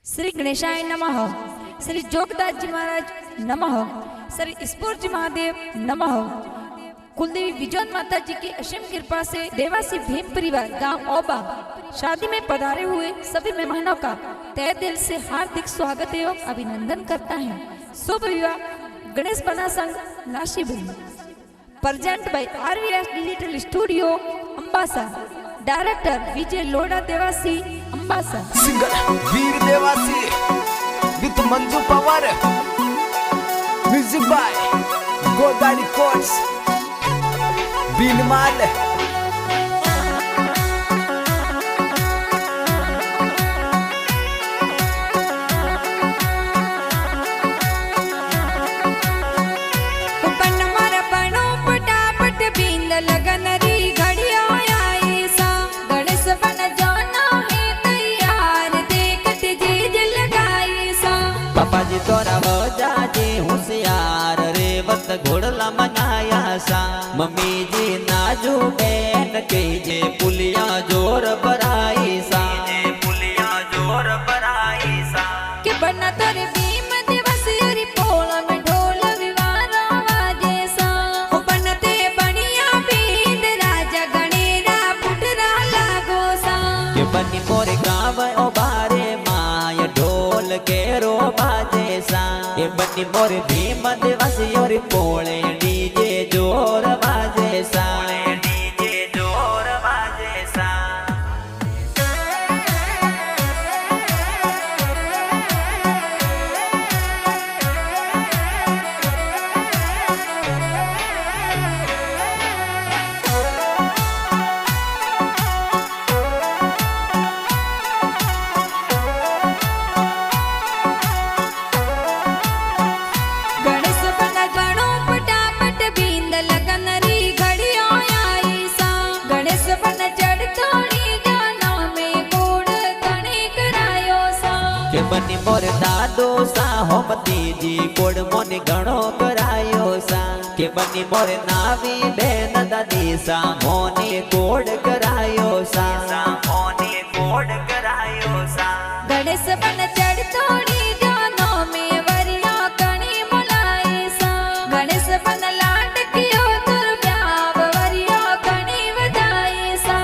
श्री गणेशाय नमः। श्री जोगदास जी महाराज नमः। श्री ईश्वर जी महादेव नमः। कुलदेवी विजोत माता जी की असीम कृपा से देवासी भीम परिवार गांव ओबा शादी में पधारे हुए सभी मेहमानों का तहे दिल से हार्दिक स्वागत एवं अभिनंदन करता है। शुभ विवाह गणेश बना संघ नाशीबुल present by RVS digital studio Ambasa. Director Vijay Loda Dewasi Ambasa. Singer Veer Dewasi with Manju Pawar. Music by गोदारी कोट्स बीनमाल। पापा जी तोरा वजा जी होशियार रे वत घोड़ला मनाया सा। मम्मी जी नाजू बहन के जे पुलिया जोर बराई सा। पुलिया जोर बराई सा के बना तोरे भीम दिवस यारी पोला में ढोल विवारा वाजे सा। ओ बनते बनिया बींद राजा गणेरा पुटरा लागो सा। के बनी मोरे गाँव ओ बारे माय ढोल के रो बाजे सा। के बनी मोरे भीम दिवस यारी पोले डीजे जोर बाजे सा। डीजे जोर बाजे सा। के बनी मोर दादो सा होमती जी कोड मोने घणो करायो सा। के बनी मोर नावी बेन दादी सा मोने कोड करायो सा। मोने कोड करायो सा। गणेश बन चढ़ तोड़ी जानो में वरिया कणी मुलाई सा। गणेश बन लाड कियो तुर ब्याव वरिया कणी वधाई सा।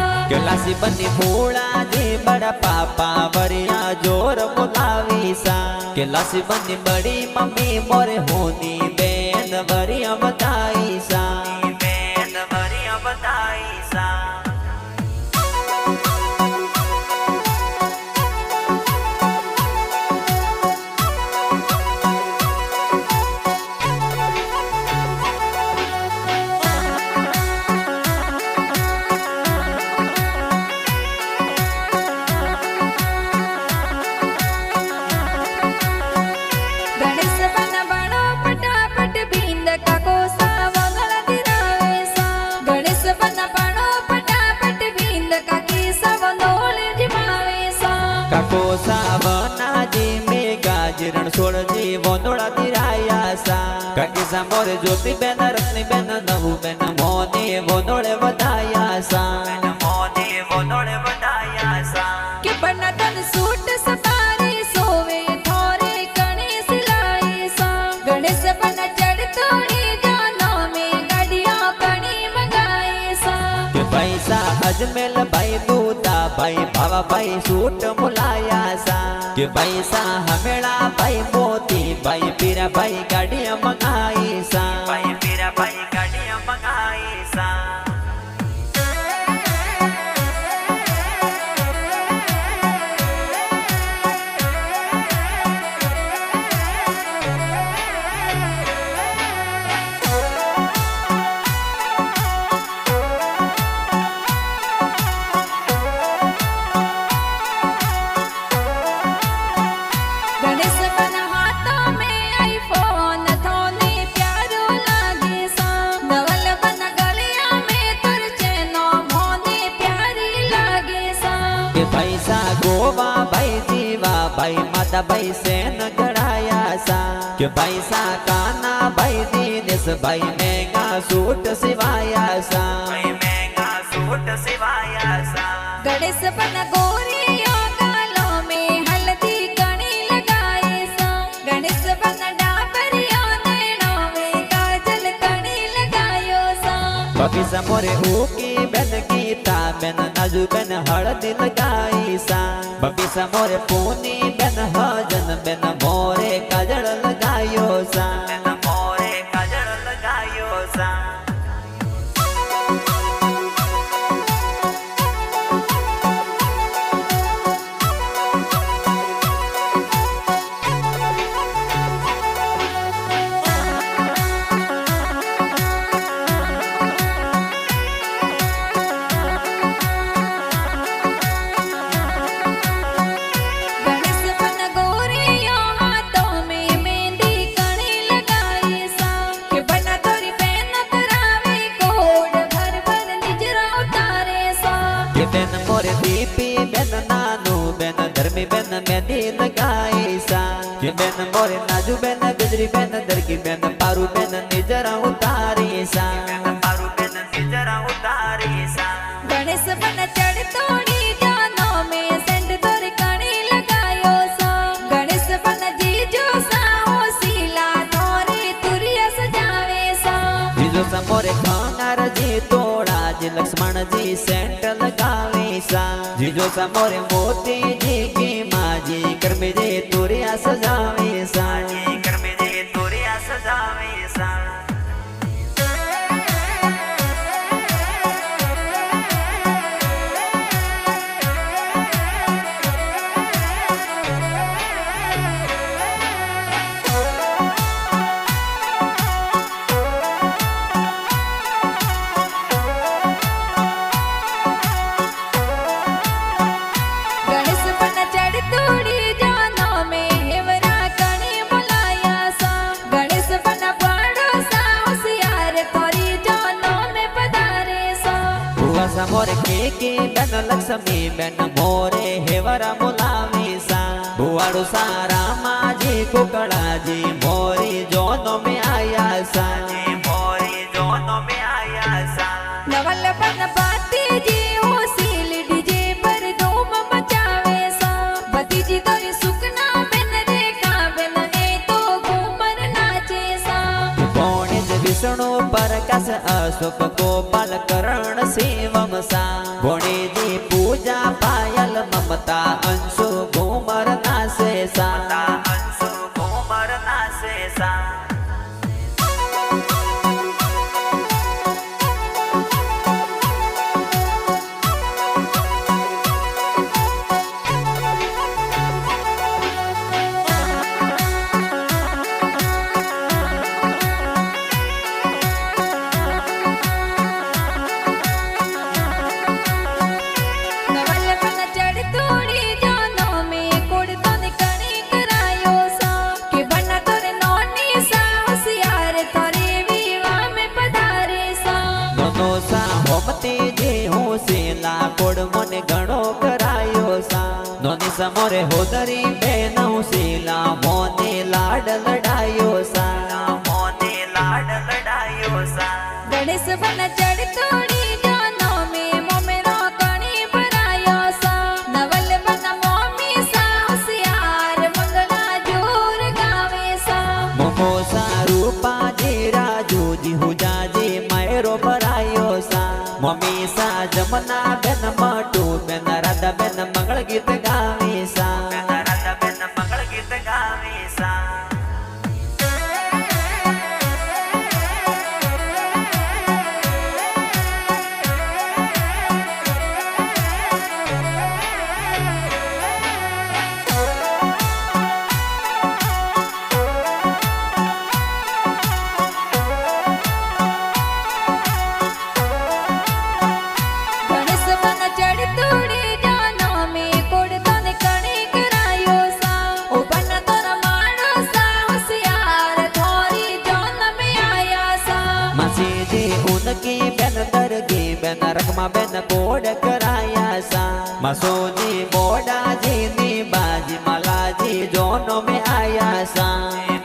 लासी बनी भूला जी बड़ा पापा वरिया जोर मुलावी सा। के लासी बनी बड़ी मम्मी मोरे होनी बेन वरिया बताई सा। बेन वरिया बताई सा। रण सोड़ जी वोनोड़ा दिराया सा। काकी सा मोरे ज्योति बेन रत्नी बेन नहु बेन मोने वोनोड़े बताया सा। मोने वोनोड़े बताया सा। के बना तन सूट सफारी सोवे थोरे कणी सिलाई सा। गणेश बना चढ़ तोड़ी जानो में गाड़िया कणी मंगाई सा। के पैसा अजमेल भाई दूता भाई भावा भाई सूट मुलाया सा। के पैसा हमेड़ा भाई मोती भाई पीरा भाई गाड़ियां मंगाई सा। भाई पीरा भाई गाड़ियां मंगाई सा। पैसा गोवा भाई जीवा भाई माता भाई सेन गड़ाया सा। के पैसा काना भाई दीनेश भाई महंगा सूट सिवाया सा। महंगा सूट सिवाया सा। गणेश बन गोरिया गालों में हल्दी कणी बबीसा मोरे ऊकी बेन गीता बेन नाजू बेन हळदी लगाई सा बबीसा मोरे पूनी बेन हजन बेन मोरे काजळ लगायो सा बेन मोरे काजळ लगायो सा बेन मोरे दीपी बेन नानू बेन धर्मी बेन मेहंदी लगाई सा ये बेन मोरे नाजू बेन बिजरी बेन दरगी बेन पारू बेन निजरा उतारी सा बेन पारू बेन निजरा उतारी सा गणेश बन चढ़ तोड़ी जानो में सेंट तोरी कणी लगायो सा गणेश बन जीजो सा हो सीला तोरी तुरिया सजावे सा जीजो सा मोरे खानार जी तोड़ा जी लक्ष्मण जी सेंट लगावे सा जीजो सा मोरे मोती जी की माँ जी कर्मी जी तुरिया सजावे सा जी कर्मी जी तुरिया सजावे सा मोरे के बेन लक्ष्मी बेन मोरे हेवरा बोलावी सा बुआड़ू सारा माजी कुकड़ा जी मोरी जोनो में आया सा जी मोरी जोनो में आया सा नवल बन पाती जी हो सील डीजे पर धूम मचावे सा भतीजी तोरी सुकना बेन रेखा बेन ने तो घूमर नाचे सा कोणे विष्णु प्रकाश अशोक गोपाल करण शिवम सा कोणे जी पूजा पायल ममता अंशु घूमर नासे सा अंशु घूमर नासे सा मोने घणो करायो सा नोनी समोरे होदरी बेनौ सीला मोने लाड लड़ायो सा मोने लाड लड़ायो सा गणेश बन चढ़ तोड़ी जानो में मोमेरो कणी भरायो सा नवल बन मोमी सा होशियार मंगला जोर गावे सा मोमो सा रूपा जी राजू जी हुजा जी मैरो भरायो सा मम्मी सा जमुना बेन मटू बेन राधा बेन मंगल गीत गावी सा बेन राधा बेन मंगल गीत गावी सा बेन रकमा बेन कोड कराया सा मसोजी बोडा जी नी बाजी माला जी जोनो में आया सा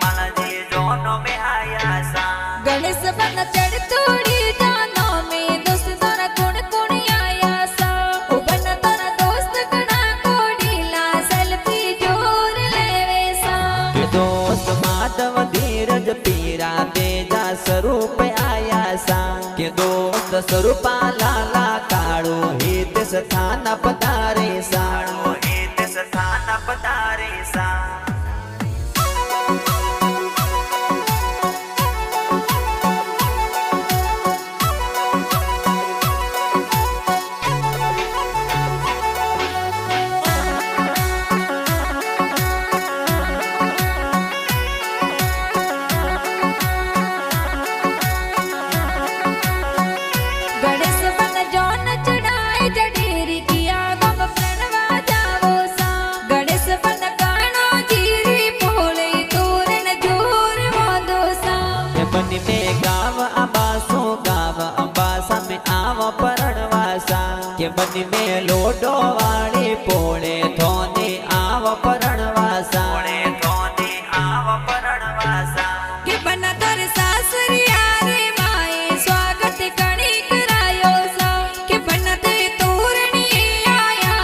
माला जी जोनो में आया सा गणेश बन चढ़ तोड़ी जानो में दोस्त तोरा कुण कुण आया सा ओ बन तोरा दोस्त कड़ा कोड़ी ला सेल्फी जोर लेवे सा के दोस्त माधव धीरज पीरा तेजा स्वरूप आया सा के दोस्त मस्त स्वरूपा लाला काळू हे स्थान पधारे साळू हे स्थान पधारे सा गणेश बन जौन चढ़ाए जडेरी किया गम प्रणवा जावो सा गणेश बन गाणो जीरी पोले तोरण जोर वादो सा ये बनी में गाव अंबासा में आव परणवासा के बनी में लोडो वाली पोले थोने आव परणवासा थोने आव परणवासा के बना तोर सासरिया रे माए स्वागत कणी करायो सा के बना ते तोरणी आया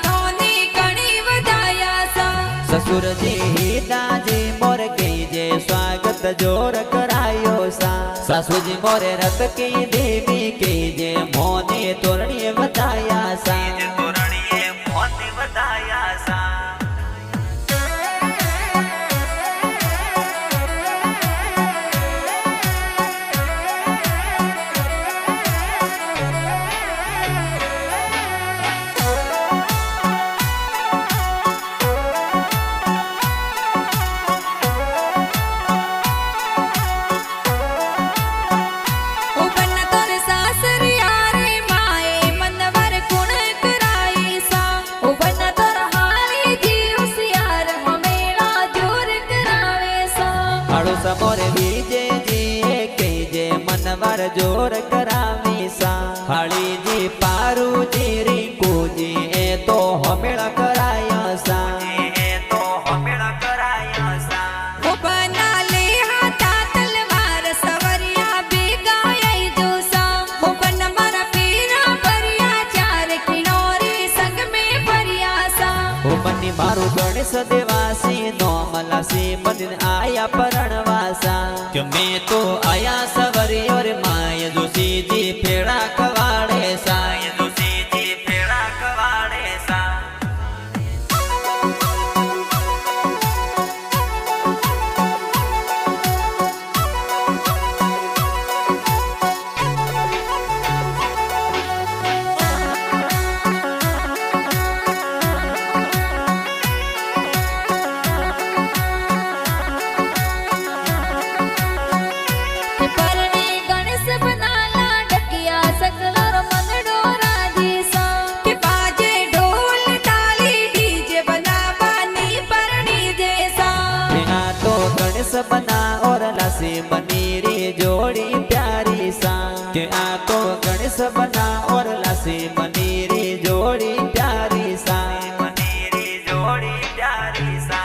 थोने कणी वधाया सा ससुर जी दाजी मोर गई जे स्वागत जोर करायो सा सासू जी मोरे रत की देवी के जे मोने तोरणी बताया सा तोरणी मोने बताया सा ओ बन्ना तोर सासरिया रे माए मनवर कुण कराई सा ओ बन्ना तोर हाली जी होशियार हमेला जोर करावे सा हाड़ो समोरे बीजे जी के जे मनवर जोर करावी सा हाड़ी जी पारू जी रिंकू जी ए तो हमेला कराया सा ए तो हमेला कराया सा ओ बना ले हाथा तलवार सवरिया बेगाई जो सा ओ बन्ना मारा पीरा परिया चार किनोरे संग में परिया सा ओ बनी मारू गणेश देवासी नोमलासी बनिन आया परणवासा क्यों मैं तो आया सवरी और माय जोशी जी फेड़ा कवाड़े सा जोशी जी फेड़ा कवाड़े सा के परने गणेश बनाला डकिया सकलर मनडो राजी सा के बाजे ढोल ताली डीजे बना बानी परनी जैसा बिना तो गणेश बना और लासी बनी रे जोड़ी प्यारी सा के आ तो गणेश बना और लासी बनी रे जोड़ी प्यारी सा बनी रे जोड़ी प्यारी सा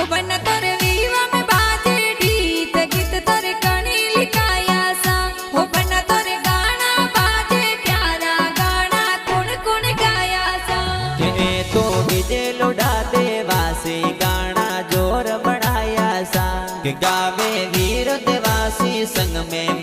ओ बन्ना तोर वीवा में बाजे गीत गीत तोर कणी लिखाया सा ओ बन्ना तोर गाना बाजे प्यारा गाना कुण कुण गाया सा के तो विजय लोडा देवासी गाना जोर बढ़ाया सा के गावे वीर देवासी संग में